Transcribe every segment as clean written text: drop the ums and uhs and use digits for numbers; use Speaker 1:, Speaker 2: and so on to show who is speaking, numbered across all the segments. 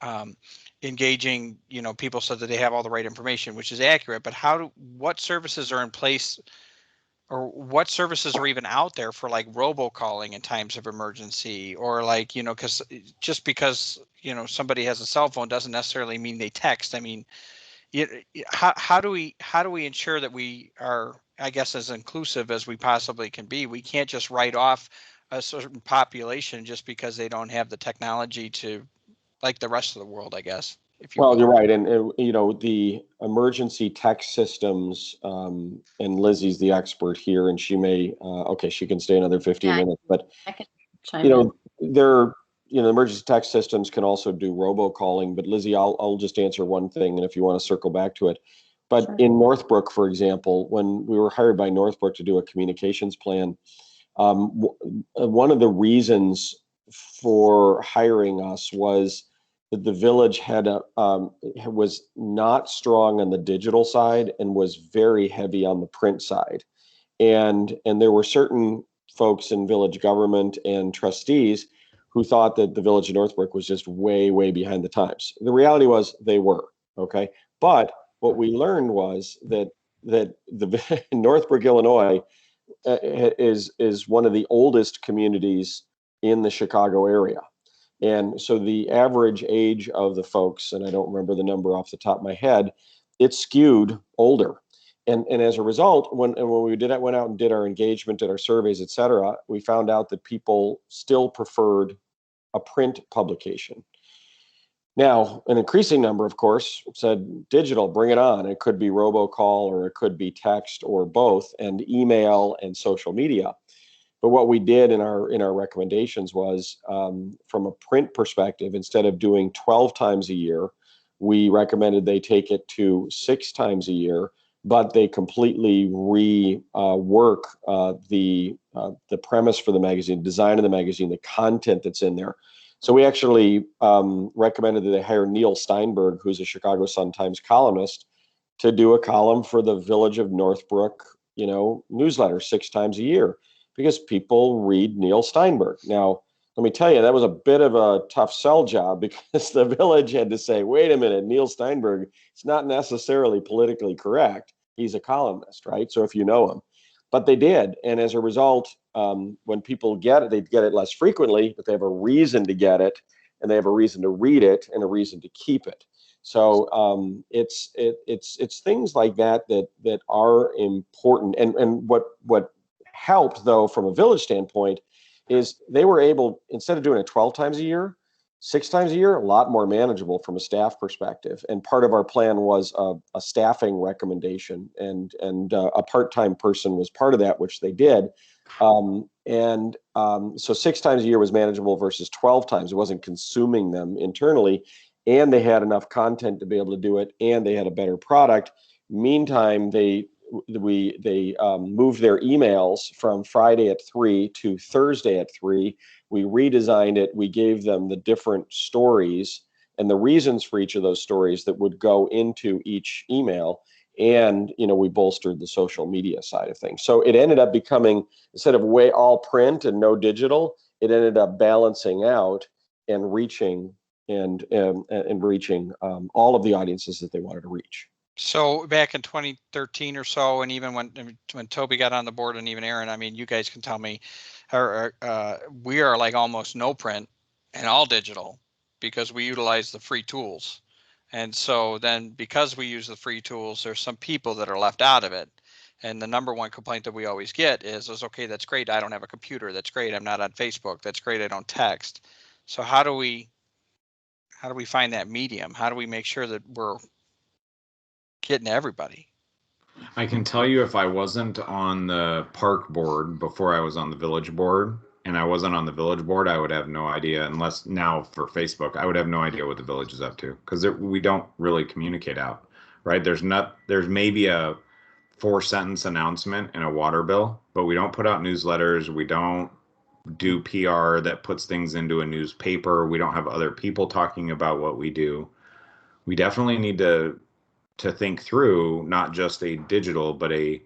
Speaker 1: um, engaging, people so that they have all the right information, which is accurate. But what services are in place, or what services are even out there for like robocalling in times of emergency, or like, because just because, somebody has a cell phone doesn't necessarily mean they text. I mean, how do we ensure that we are, I guess, as inclusive as we possibly can be? We can't just write off a certain population just because they don't have the technology to, like the rest of the world, I guess, if you
Speaker 2: Well,
Speaker 1: will.
Speaker 2: you're right, and the emergency text systems, and Lizzie's the expert here, and she may, okay, she can stay another 15
Speaker 3: Yeah,
Speaker 2: minutes, but
Speaker 3: I can
Speaker 2: you
Speaker 3: chime in.
Speaker 2: know, they're, emergency text systems can also do robocalling. But Lizzie, I'll just answer one thing, and if you want to circle back to it. But
Speaker 3: Sure.
Speaker 2: in Northbrook, for example, when we were hired by Northbrook to do a communications plan, one of the reasons for hiring us was that the village was not strong on the digital side and was very heavy on the print side, and there were certain folks in village government and trustees who thought that the village of Northbrook was just way behind the times. The reality was they were, okay. But what we learned was that the Northbrook, Illinois, is one of the oldest communities in the Chicago area. And so the average age of the folks, and I don't remember the number off the top of my head, it skewed older. And as a result, when we went out and did our engagement, did our surveys, et cetera, we found out that people still preferred a print publication. Now, an increasing number, of course, said digital, bring it on. It could be robocall, or it could be text, or both, and email and social media. But what we did in our recommendations was, from a print perspective, instead of doing 12 times a year, we recommended they take it to 6 times a year, but they completely rework the premise for the magazine, design of the magazine, the content that's in there. So we actually recommended that they hire Neil Steinberg, who's a Chicago Sun-Times columnist, to do a column for the Village of Northbrook, newsletter 6 times a year, because people read Neil Steinberg. Now, let me tell you, that was a bit of a tough sell job, because the village had to say, wait a minute, Neil Steinberg, it's not necessarily politically correct. He's a columnist, right? So if you know him. But they did. And as a result, when people get it, they get it less frequently, but they have a reason to get it, and they have a reason to read it, and a reason to keep it. So it's things like that are important. And what helped, though, from a village standpoint, is they were able, instead of doing it 12 times a year, 6 times a year, a lot more manageable from a staff perspective. And part of our plan was a staffing recommendation, and a part-time person was part of that, which they did. So 6 times a year was manageable versus 12 times. It wasn't consuming them internally, and they had enough content to be able to do it, and they had a better product. Meantime, they moved their emails from Friday at 3 to Thursday at 3. We redesigned it. We gave them the different stories and the reasons for each of those stories that would go into each email. And, we bolstered the social media side of things. So it ended up becoming, instead of way all print and no digital, it ended up balancing out and reaching all of the audiences that they wanted to reach.
Speaker 1: So back in 2013 or so, and even when Toby got on the board, and even Aaron, I mean, you guys can tell me, we are like almost no print and all digital, because we utilize the free tools. And so then, because we use the free tools, there's some people that are left out of it. And the number one complaint that we always get is, okay, that's great, I don't have a computer. That's great, I'm not on Facebook. That's great, I don't text. So how do we find that medium? How do we make sure that we're getting to everybody?
Speaker 4: I can tell you, if I wasn't on the park board before I was on the village board, and I wasn't on the village board, I would have no idea, unless now for Facebook, I would have no idea what the village is up to, because we don't really communicate out, right? There's maybe a 4-sentence announcement in a water bill, but we don't put out newsletters. We don't do PR that puts things into a newspaper. We don't have other people talking about what we do. We definitely need to think through not just a digital, but a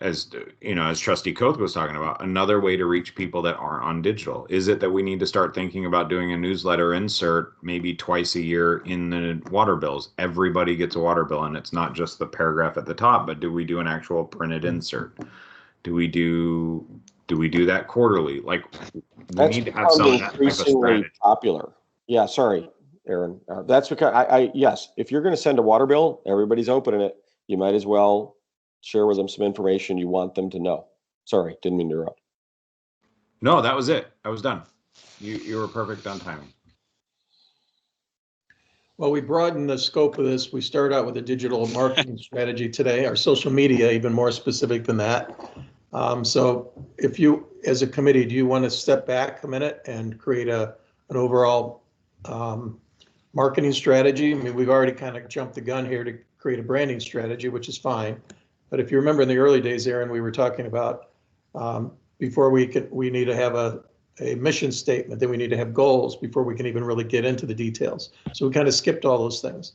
Speaker 4: as you know, as Trustee Koth was talking about, another way to reach people that aren't on digital? Is it that we need to start thinking about doing a newsletter insert maybe twice a year in the water bills? Everybody gets a water bill, and it's not just the paragraph at the top, but do we do an actual printed insert? Do we do that quarterly? Like, we
Speaker 2: That's
Speaker 4: need to have some
Speaker 2: become
Speaker 4: of that type of
Speaker 2: increasingly
Speaker 4: strategy.
Speaker 2: popular. Yeah, sorry, Aaron. That's because yes, if you're going to send a water bill, everybody's opening it. You might as well share with them some information you want them to know. Sorry, didn't mean to interrupt.
Speaker 4: No, that was it. I was done. You were perfect on timing.
Speaker 3: Well, we broadened the scope of this. We started out with a digital marketing strategy today, our social media, even more specific than that. So if you, as a committee, do you want to step back a minute and create an overall marketing strategy? I mean, we've already kind of jumped the gun here to create a branding strategy, which is fine. But if you remember in the early days, Aaron, we were talking about before we need to have a mission statement, then we need to have goals before we can even really get into the details. So we kind of skipped all those things.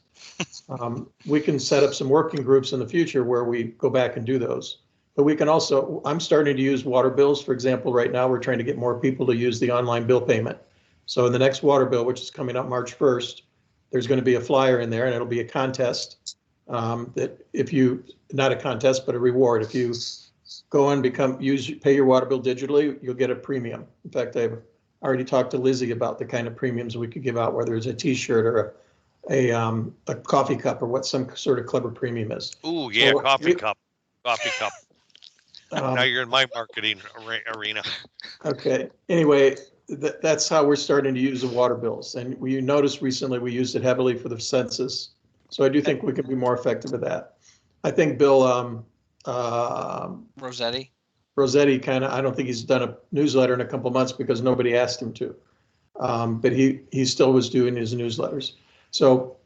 Speaker 3: We can set up some working groups in the future where we go back and do those. But we can also, I'm starting to use water bills, for example. Right now, we're trying to get more people to use the online bill payment. So in the next water bill, which is coming up March 1st, there's going to be a flyer in there, and it'll be a contest that if you, not a contest, but a reward. If you go and pay your water bill digitally, you'll get a premium. In fact, I've already talked to Lizzie about the kind of premiums we could give out, whether it's a T-shirt or a coffee cup or what some sort of clever premium is.
Speaker 5: Ooh, yeah,
Speaker 3: So
Speaker 5: coffee cup. Now you're in my marketing arena.
Speaker 3: Okay. Anyway, that's how we're starting to use the water bills. And we noticed recently we used it heavily for the census. So I do think we can be more effective with that. I think Bill
Speaker 1: Rossetti
Speaker 3: I don't think he's done a newsletter in a couple months because nobody asked him to. But he still was doing his newsletters. So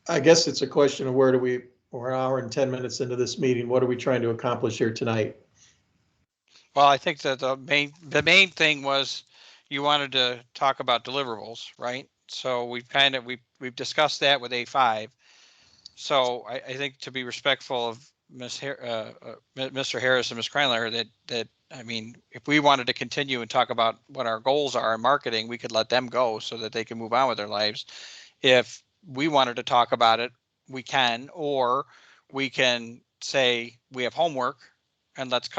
Speaker 3: I guess it's a question of we're an hour and 10 minutes into this meeting. What are we trying to accomplish here tonight?
Speaker 1: Well, I think that the main thing was you wanted to talk about deliverables, right? So we've discussed that with A5. So I think to be respectful of Mr. Harris and Ms. Kreinler, that I mean, if we wanted to continue and talk about what our goals are in marketing, we could let them go so that they can move on with their lives. If we wanted to talk about it, we can, or we can say we have homework and let's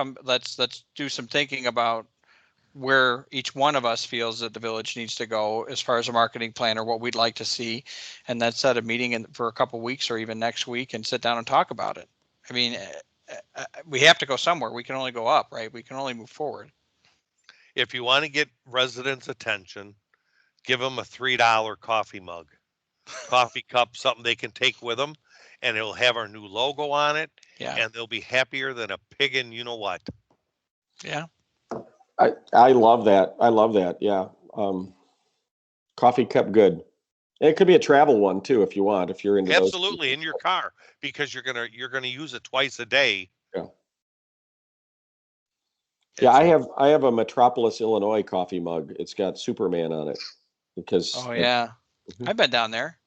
Speaker 1: do some thinking about where each one of us feels that the village needs to go as far as a marketing plan or what we'd like to see, and then set a meeting for a couple of weeks or even next week and sit down and talk about it. I mean, we have to go somewhere. We can only go up, right? We can only move forward.
Speaker 5: If you want to get residents' attention, give them a $3 coffee mug, coffee cup, something they can take with them, and it'll have our new logo on it.
Speaker 1: Yeah.
Speaker 5: And they'll be happier than a pig in you know what.
Speaker 1: Yeah.
Speaker 2: I love that. I love that. Yeah. Coffee cup, good. And it could be a travel one too, if you want, if you're into
Speaker 5: Absolutely
Speaker 2: those.
Speaker 5: in your car, because you're gonna use it twice a day.
Speaker 2: Yeah. Yeah, I have a Metropolis, Illinois coffee mug. It's got Superman on it because.
Speaker 1: Oh yeah, I've been down there.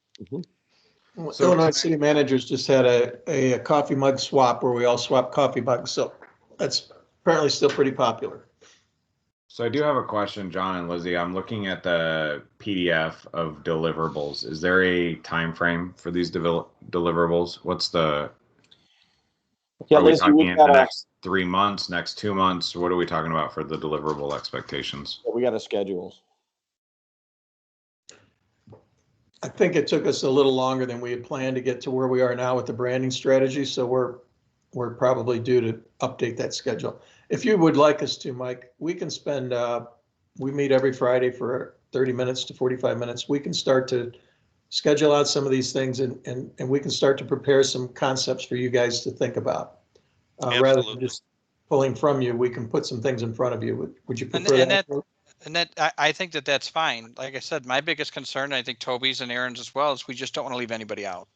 Speaker 3: So Illinois city managers just had a coffee mug swap where we all swap coffee mugs. So that's apparently still pretty popular.
Speaker 4: So I do have a question, John and Lizzie. I'm looking at the PDF of deliverables. Is there a time frame for these deliverables? What's the?
Speaker 2: Yeah,
Speaker 4: are we
Speaker 2: Lizzie,
Speaker 4: talking in the next 3 months, next 2 months? What are we talking about for the deliverable expectations?
Speaker 2: We got a schedule.
Speaker 3: I think it took us a little longer than we had planned to get to where we are now with the branding strategy. So we're probably due to update that schedule. If you would like us to, Mike, we can spend, we meet every Friday for 30 minutes to 45 minutes. We can start to schedule out some of these things and we can start to prepare some concepts for you guys to think about. Rather than just pulling from you, we can put some things in front of you. Would you prefer that?
Speaker 1: And I think that's fine. Like I said, my biggest concern, and I think Toby's and Aaron's as well, is we just don't want to leave anybody out.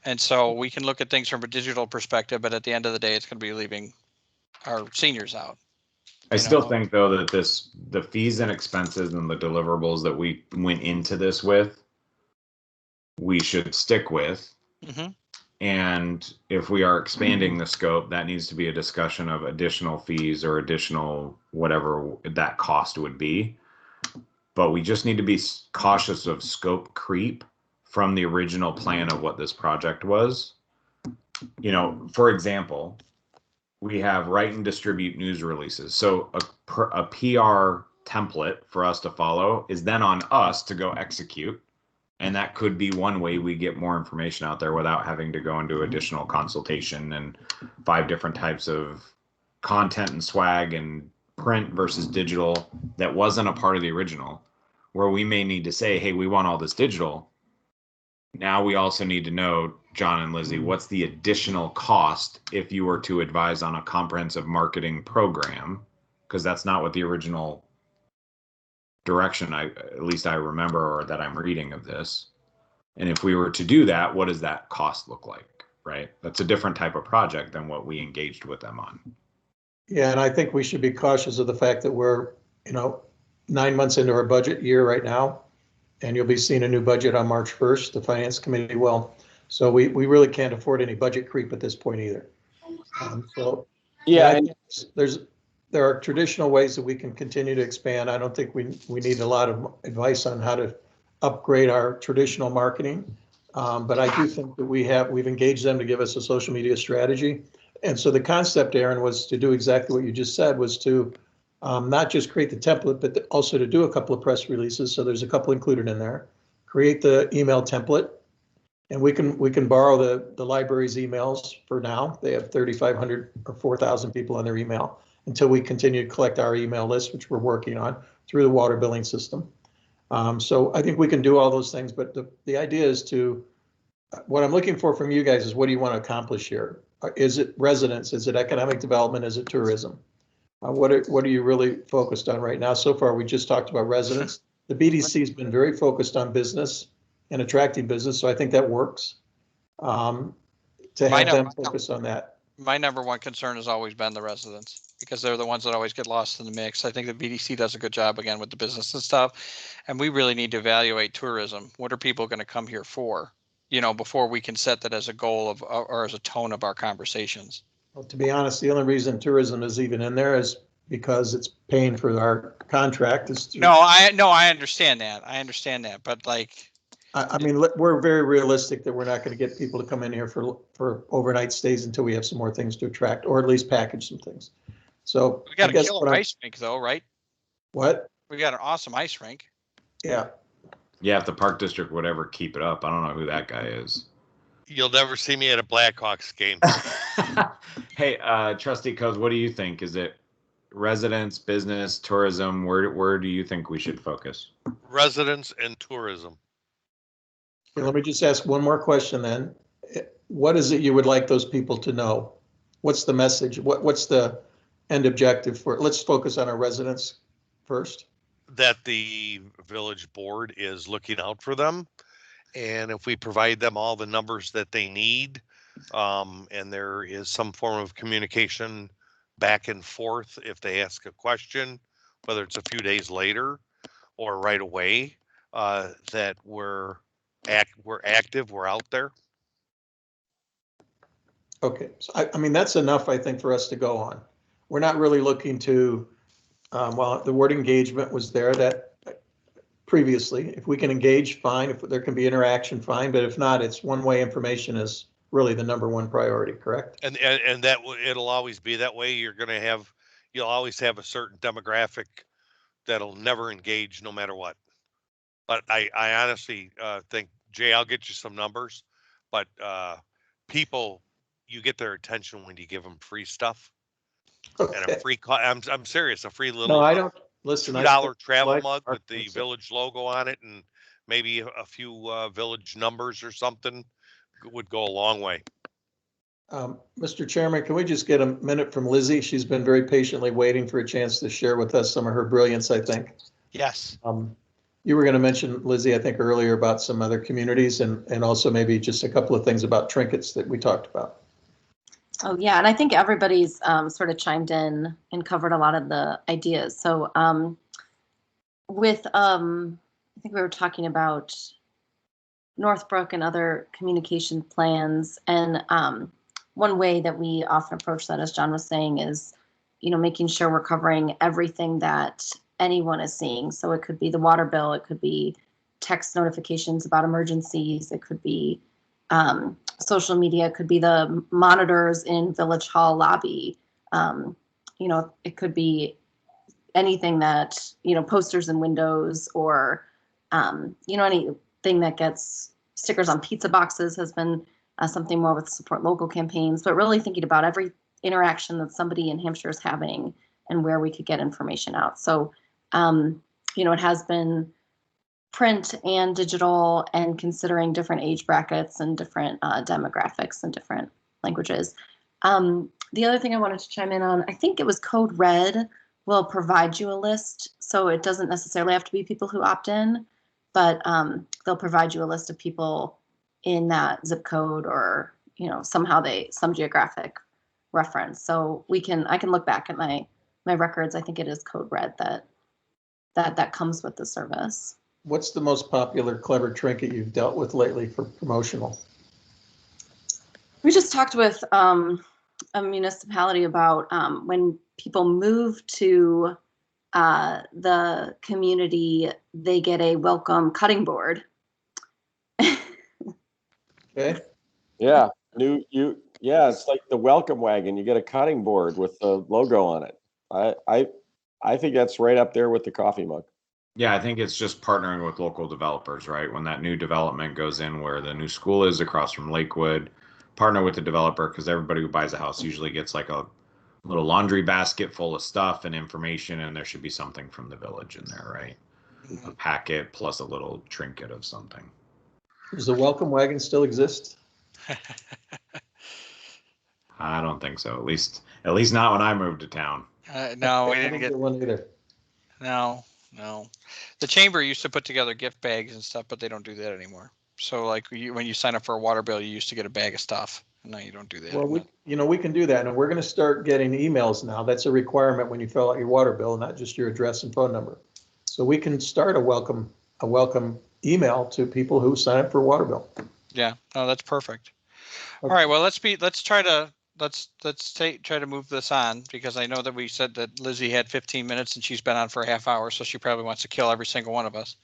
Speaker 1: And so we can look at things from a digital perspective, but at the end of the day, it's going to be leaving our seniors out.
Speaker 4: I still think though that the fees and expenses and the deliverables that we went into this with, we should stick with.
Speaker 1: Mm-hmm.
Speaker 4: And if we are expanding the scope, that needs to be a discussion of additional fees or additional whatever that cost would be. But we just need to be cautious of scope creep from the original plan of what this project was. You know, for example, we have write and distribute news releases. So a PR template for us to follow is then on us to go execute. And that could be one way we get more information out there without having to go into additional consultation and 5 different types of content and swag and print versus digital that wasn't a part of the original, where we may need to say, hey, we want all this digital. Now we also need to know, John and Lizzie, what's the additional cost if you were to advise on a comprehensive marketing program? Because that's not what the original direction, at least I remember, or that I'm reading of this. And if we were to do that, what does that cost look like, right? That's a different type of project than what we engaged with them on.
Speaker 3: Yeah, and I think we should be cautious of the fact that we're, 9 months into our budget year right now, and you'll be seeing a new budget on March 1st, the Finance Committee will. So we really can't afford any budget creep at this point either.
Speaker 2: Yeah,
Speaker 3: There are traditional ways that we can continue to expand. I don't think we need a lot of advice on how to upgrade our traditional marketing. But I do think that we've engaged them to give us a social media strategy. And so the concept, Aaron, was to do exactly what you just said, was to not just create the template, but also to do a couple of press releases. So there's a couple included in there. Create the email template, and we can borrow the library's emails for now. They have 3,500 or 4,000 people on their email until we continue to collect our email list, which we're working on through the water billing system. So I think we can do all those things, but the idea is what I'm looking for from you guys is, what do you want to accomplish here? Is it residents? Is it economic development? Is it tourism? What are you really focused on right now? So far, we just talked about residents. The BDC has been very focused on business and attracting business, so I think that works. To have them focus on that.
Speaker 1: My number one concern has always been the residents, because they're the ones that always get lost in the mix. I think the BDC does a good job again with the business and stuff, and we really need to evaluate tourism. What are people going to come here for? Before we can set that as a goal of, or as a tone of our conversations.
Speaker 3: Well, to be honest, the only reason tourism is even in there is because it's paying for our contract.
Speaker 1: No, I understand that. But
Speaker 3: I mean, we're very realistic that we're not going to get people to come in here for overnight stays until we have some more things to attract, or at least package some things. So
Speaker 1: we got a killer ice rink though, right?
Speaker 3: What?
Speaker 1: We got an awesome ice rink.
Speaker 3: Yeah.
Speaker 4: Yeah, if the park district would ever keep it up, I don't know who that guy is.
Speaker 5: You'll never see me at a Blackhawks game.
Speaker 4: Hey, Trustee Coz, what do you think? Is it residents, business, tourism? Where do you think we should focus?
Speaker 5: Residents and tourism.
Speaker 3: Okay, let me just ask one more question then. What is it you would like those people to know? What's the message? What's the end objective for it? Let's focus on our residents first.
Speaker 5: That the village board is looking out for them. And if we provide them all the numbers that they need, and there is some form of communication back and forth if they ask a question, whether it's a few days later or right away, that we're active, we're out there.
Speaker 3: Okay, so I mean, that's enough, I think, for us to go on. We're not really looking to, well, the word engagement was there that previously. If we can engage, fine. If there can be interaction, fine. But if not, it's one-way information is really the number one priority, correct?
Speaker 5: And that it'll always be that way. You'll always have a certain demographic that'll never engage no matter what. But I honestly think, Jay, I'll get you some numbers, but people, you get their attention when you give them free stuff. Okay. And a free, I'm serious, a free little.
Speaker 3: No, I don't. Listen,
Speaker 5: $2 travel mug with the village logo on it, and maybe a few village numbers or something would go a long way.
Speaker 3: Mr. Chairman, can we just get a minute from Lizzie? She's been very patiently waiting for a chance to share with us some of her brilliance, I think.
Speaker 1: Yes.
Speaker 3: You were going to mention, Lizzie, I think earlier about some other communities and also maybe just a couple of things about trinkets that we talked about.
Speaker 6: Oh, yeah. And I think everybody's sort of chimed in and covered a lot of the ideas. So I think we were talking about Northbrook and other communication plans. And one way that we often approach that, as John was saying, is, making sure we're covering everything that anyone is seeing. So it could be the water bill, it could be text notifications about emergencies, it could be social media, it could be the monitors in Village Hall lobby. It could be anything that, posters in windows, or, anything that gets stickers on pizza boxes has been something more with support local campaigns, but really thinking about every interaction that somebody in Hampshire is having and where we could get information out. So, it has been print and digital, and considering different age brackets and different demographics and different languages. The other thing I wanted to chime in on, I think it was Code Red will provide you a list. So it doesn't necessarily have to be people who opt in, but they'll provide you a list of people in that zip code, or, somehow some geographic reference. So I can look back at my records. I think it is Code Red that comes with the service.
Speaker 3: What's the most popular clever trinket you've dealt with lately for promotional?
Speaker 6: We just talked with a municipality about when people move to the community, they get a welcome cutting board.
Speaker 3: Okay.
Speaker 2: Yeah, it's like the welcome wagon. You get a cutting board with the logo on it. I think that's right up there with the coffee mug.
Speaker 4: Yeah, I think it's just partnering with local developers, right? When that new development goes in where the new school is across from Lakewood, partner with the developer, because everybody who buys a house usually gets like a little laundry basket full of stuff and information, and there should be something from the village in there, right? A packet plus a little trinket of something.
Speaker 3: Does the welcome wagon still exist?
Speaker 4: I don't think so. At least not when I moved to town.
Speaker 1: No, we
Speaker 3: I
Speaker 1: didn't
Speaker 3: don't
Speaker 1: get
Speaker 3: get one either.
Speaker 1: no. The chamber used to put together gift bags and stuff, but they don't do that anymore. So like when you sign up for a water bill, you used to get a bag of stuff. No, you don't do that.
Speaker 3: Well, we can do that, and we're going to start getting emails now. That's a requirement when you fill out your water bill, not just your address and phone number. So we can start a welcome email to people who sign up for a water bill.
Speaker 1: Yeah, no, that's perfect.
Speaker 3: Okay.
Speaker 1: All right, well, let's try to move this on, because I know that we said that Lizzie had 15 minutes and she's been on for a half hour, so she probably wants to kill every single one of us.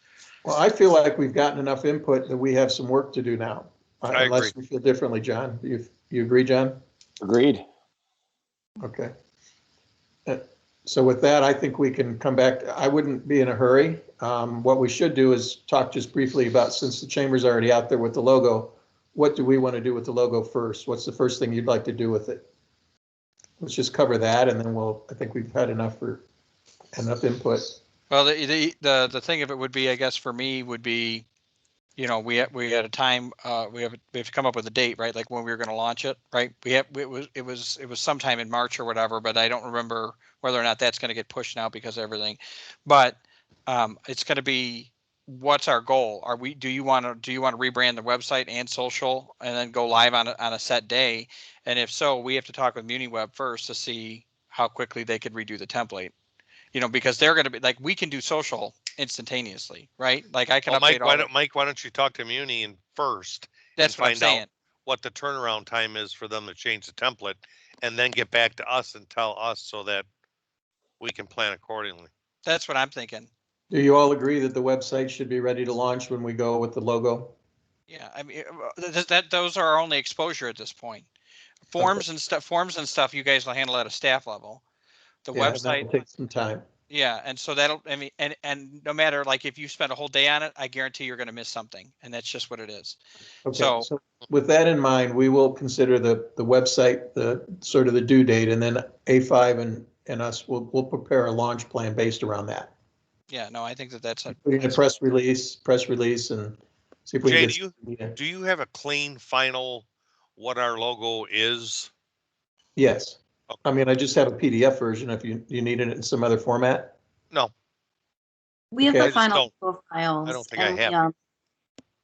Speaker 3: Well, I feel like we've gotten enough input that we have some work to do now.
Speaker 5: I
Speaker 3: unless
Speaker 5: agree.
Speaker 3: you feel differently, John. You agree, John?
Speaker 2: Agreed.
Speaker 3: Okay. So with that, I think we can come back. I wouldn't be in a hurry. What we should do is talk just briefly about, since the chamber's already out there with the logo, what do we want to do with the logo first? What's the first thing you'd like to do with it? Let's just cover that, and then I think we've had enough input.
Speaker 1: Well, the thing of it would be, I guess for me would be, we had a time, we have to come up with a date, right? Like when we were going to launch it, right? It was sometime in March or whatever, but I don't remember whether or not that's going to get pushed now because of everything. But it's going to be, what's our goal? Do you want to rebrand the website and social and then go live on a set day? And if so, we have to talk with MuniWeb first to see how quickly they could redo the template. Because they're going to be like, we can do social instantaneously, right? Like I can update
Speaker 5: Mike, why don't you talk to Muni first?
Speaker 1: That's
Speaker 5: and
Speaker 1: what I'm saying.
Speaker 5: out what the turnaround time is for them to change the template, and then get back to us and tell us so that we can plan accordingly.
Speaker 1: That's what I'm thinking.
Speaker 3: Do you all agree that the website should be ready to launch when we go with the logo?
Speaker 1: Yeah, I mean, those are our only exposure at this point. Forms and stuff, you guys will handle at a staff level. The website
Speaker 3: will take some time.
Speaker 1: Yeah, and so that'll, I mean, and no matter, like, if you spend a whole day on it, I guarantee you're going to miss something, and that's just what it is.
Speaker 3: Okay,
Speaker 1: So
Speaker 3: with that in mind, we will consider the website, the sort of the due date, and then A5 and us will prepare a launch plan based around that.
Speaker 1: Yeah, no, I think that's a
Speaker 3: press release, and see if we
Speaker 5: Jay,
Speaker 3: can get.
Speaker 5: Do you have a clean final what our logo is?
Speaker 3: Yes. Okay. I mean, I just have a PDF version if you need it in some other format.
Speaker 5: No.
Speaker 6: We have the final files.
Speaker 5: I don't think I have.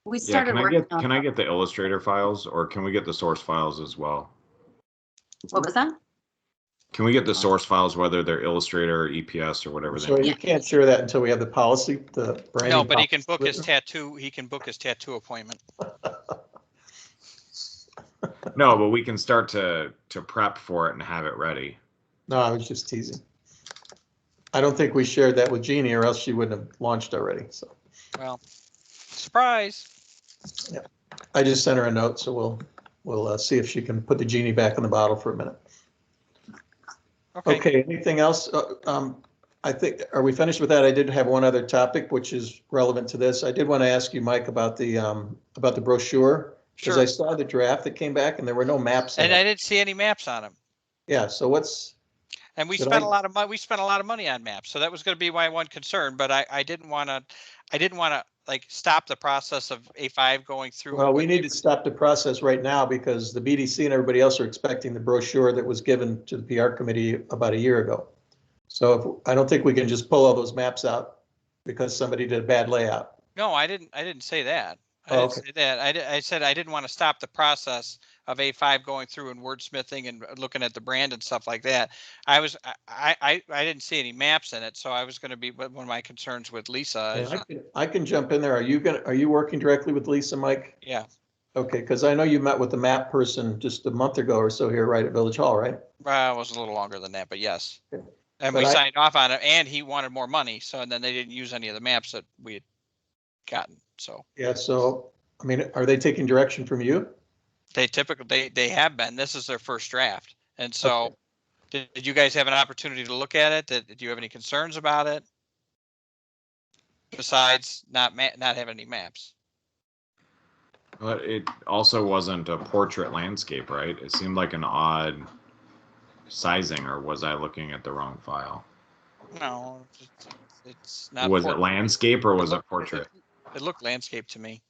Speaker 6: We started working on.
Speaker 4: Can I get the Illustrator files, or can we get the source files as well?
Speaker 6: What was that?
Speaker 4: Can we get the source files, whether they're Illustrator or EPS or whatever they
Speaker 3: So
Speaker 4: may
Speaker 3: you can't share that until we have the policy, the branding.
Speaker 1: No, but he can book
Speaker 3: policy
Speaker 1: his tattoo. He can book his tattoo appointment.
Speaker 4: No, but we can start to prep for it and have it ready.
Speaker 3: No, I was just teasing. I don't think we shared that with Jeannie, or else she wouldn't have launched already. So
Speaker 1: Well, surprise.
Speaker 3: I just sent her a note, so we'll see if she can put the genie back in the bottle for a minute.
Speaker 1: Okay.
Speaker 3: Okay, anything else? I think, are we finished with that? I did have one other topic, which is relevant to this. I did want to ask you, Mike, about the brochure. Because
Speaker 1: Sure.
Speaker 3: I saw the draft that came back and there were no maps in
Speaker 1: And I
Speaker 3: it.
Speaker 1: didn't see any maps on them.
Speaker 3: Yeah, so what's,
Speaker 1: And we
Speaker 3: Did
Speaker 1: spent
Speaker 3: I-
Speaker 1: a lot of money. We spent a lot of money on maps, so that was going to be my one concern. But I didn't want to. I didn't want to like stop the process of A5 going through.
Speaker 3: well, we need to stop the process right now because the BDC and everybody else are expecting the brochure that was given to the PR committee about a year ago. So I don't think we can just pull all those maps out because somebody did a bad layout.
Speaker 1: No, I didn't. I didn't say that. I
Speaker 3: Oh,
Speaker 1: didn't
Speaker 3: okay.
Speaker 1: say that. I said I didn't want to stop the process of A5 going through and wordsmithing and looking at the brand and stuff like that. I didn't see any maps in it, so I was going to be one of my concerns with Lisa.
Speaker 3: And I can jump in there. Are you working directly with Lisa, Mike?
Speaker 1: Yeah,
Speaker 3: Okay, because I know you met with the map person just a month ago or so here, right at Village Hall, right?
Speaker 1: well, it was a little longer than that, but yes.
Speaker 3: Okay.
Speaker 1: And
Speaker 3: But
Speaker 1: we
Speaker 3: I-
Speaker 1: signed off on it, and he wanted more money, so and then they didn't use any of the maps that we had gotten. So
Speaker 3: Yeah, so, I mean, are they taking direction from you?
Speaker 1: they typically they have been. This is their first draft, and so
Speaker 3: Okay.
Speaker 1: did you guys have an opportunity to look at it? Did you have any concerns about it? Besides not having any maps.
Speaker 4: But it also wasn't a portrait landscape, right? It seemed like an odd sizing, or was I looking at the wrong file?
Speaker 1: No, it's not.
Speaker 4: Was it landscape or was it
Speaker 1: looked-
Speaker 4: portrait?
Speaker 1: It looked landscape to me.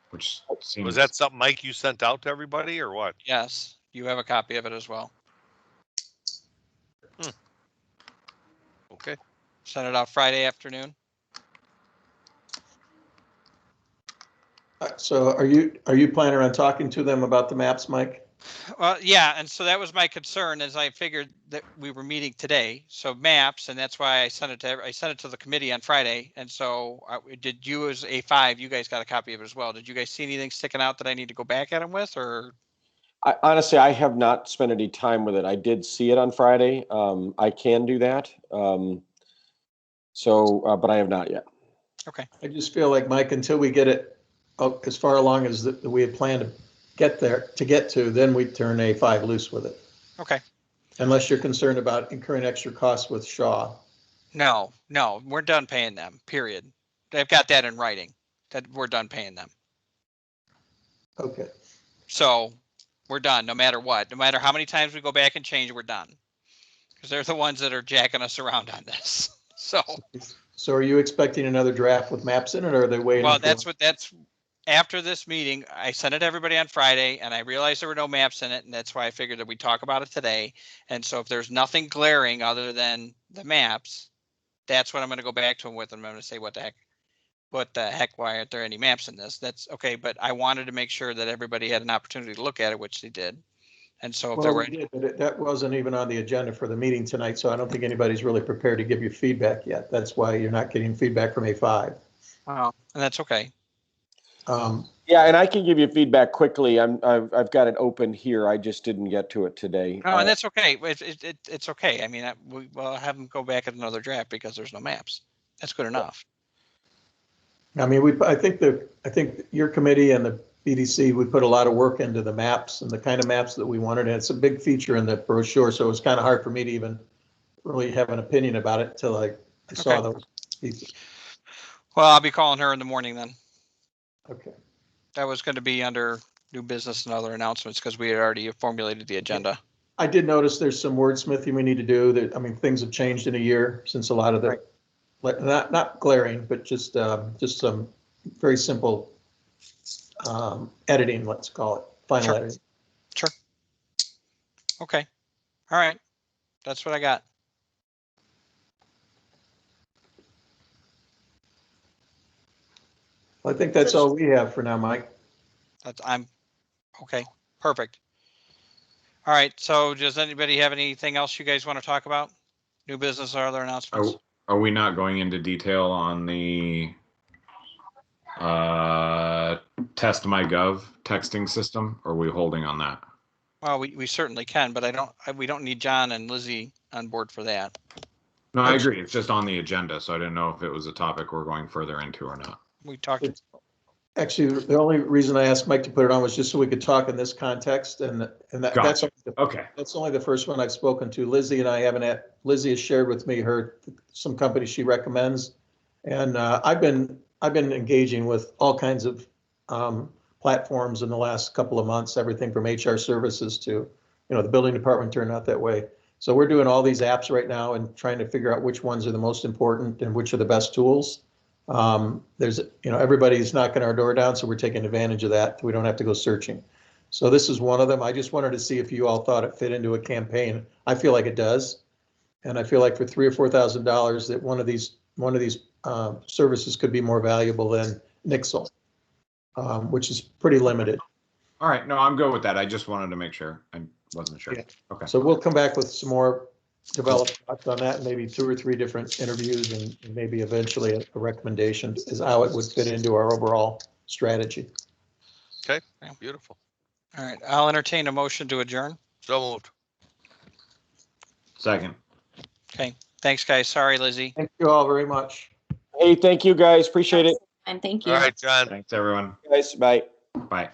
Speaker 4: Which seems
Speaker 5: Was that something, Mike, you sent out to everybody or what?
Speaker 1: Yes, you have a copy of it as well.
Speaker 5: Okay.
Speaker 1: Sent it out Friday afternoon.
Speaker 3: So are you planning on talking to them about the maps, Mike?
Speaker 1: Well, yeah, and so that was my concern, as I figured that we were meeting today. So maps, and that's why I sent it to the committee on Friday. And so did you as A5? You guys got a copy of it as well. Did you guys see anything sticking out that I need to go back at them with, or?
Speaker 2: Honestly, I have not spent any time with it. I did see it on Friday. I can do that. But I have not yet.
Speaker 1: Okay.
Speaker 3: I just feel like, Mike, until we get it as far along as that we had planned to get to, then we turn A5 loose with it.
Speaker 1: Okay.
Speaker 3: Unless you're concerned about incurring extra costs with Shaw.
Speaker 1: No, we're done paying them, period. They've got that in writing, that we're done paying them.
Speaker 3: Okay.
Speaker 1: So we're done, no matter what. No matter how many times we go back and change, we're done. Because they're the ones that are jacking us around on this. So
Speaker 3: are you expecting another draft with maps in it, or are they waiting?
Speaker 1: well, that's after this meeting, I sent it to everybody on Friday, and I realized there were no maps in it, and that's why I figured that we'd talk about it today. And so if there's nothing glaring other than the maps, that's what I'm going to go back to them with, and I'm going to say, what the heck, why aren't there any maps in this? That's okay, but I wanted to make sure that everybody had an opportunity to look at it, which they did. And so if there were,
Speaker 3: we did, but that wasn't even on the agenda for the meeting tonight, so I don't think anybody's really prepared to give you feedback yet. That's why you're not getting feedback from A5.
Speaker 1: and that's okay.
Speaker 2: Yeah, and I can give you feedback quickly. I've got it open here. I just didn't get to it today.
Speaker 1: No, and that's okay. It's okay. I mean, we'll have them go back at another draft because there's no maps. That's good enough.
Speaker 3: I mean, I think your committee and the BDC, we put a lot of work into the maps and the kind of maps that we wanted. And it's a big feature in the brochure, so it was kind of hard for me to even really have an opinion about it until I saw those pieces.
Speaker 1: Well, I'll be calling her in the morning then.
Speaker 3: Okay.
Speaker 1: That was going to be under new business and other announcements because we had already formulated the agenda.
Speaker 3: I did notice there's some wordsmithing we need to do. That, I mean, things have changed in a year since a lot of the, not glaring, but just some very simple editing, let's call it, final editing.
Speaker 1: Sure. Okay. All right. That's what I got.
Speaker 3: I think that's all we have for now, Mike.
Speaker 1: I'm okay. Perfect. All right, so does anybody have anything else you guys want to talk about? New business or other announcements?
Speaker 4: Are we not going into detail on the Test My Gov texting system? Or are we holding on that?
Speaker 1: Well, we certainly can, but we don't need John and Lizzie on board for that.
Speaker 4: No, I agree. It's just on the agenda, so I didn't know if it was a topic we're going further into or not.
Speaker 1: We talked.
Speaker 3: Actually, the only reason I asked Mike to put it on was just so we could talk in this context, and that's
Speaker 4: Gotcha. Okay.
Speaker 3: That's only the first one I've spoken to. Lizzie and I haven't had, Lizzie has shared with me some companies she recommends. And I've been engaging with all kinds of platforms in the last couple of months, everything from HR services to, the building department turned out that way. So we're doing all these apps right now and trying to figure out which ones are the most important and which are the best tools. There's, everybody's knocking our door down, so we're taking advantage of that. We don't have to go searching. So this is one of them. I just wanted to see if you all thought it fit into a campaign. I feel like it does. And I feel like for $3,000 or $4,000 that one of these services could be more valuable than Nixle, which is pretty limited.
Speaker 4: All right. No, I'm good with that. I just wanted to make sure. I wasn't sure.
Speaker 3: Yeah.
Speaker 4: Okay.
Speaker 3: So we'll come back with some more developed thoughts on that, maybe 2 or 3 different interviews and maybe eventually a recommendation is how it would fit into our overall strategy.
Speaker 5: Okay, beautiful.
Speaker 1: All right, I'll entertain a motion to adjourn.
Speaker 5: So moved.
Speaker 4: Second.
Speaker 1: Okay, thanks, guys. Sorry, Lizzie.
Speaker 3: Thank you all very much.
Speaker 2: Hey, thank you guys. Appreciate it.
Speaker 6: And thank you.
Speaker 5: All right, John.
Speaker 4: Thanks, everyone.
Speaker 2: Guys, bye.
Speaker 4: Bye.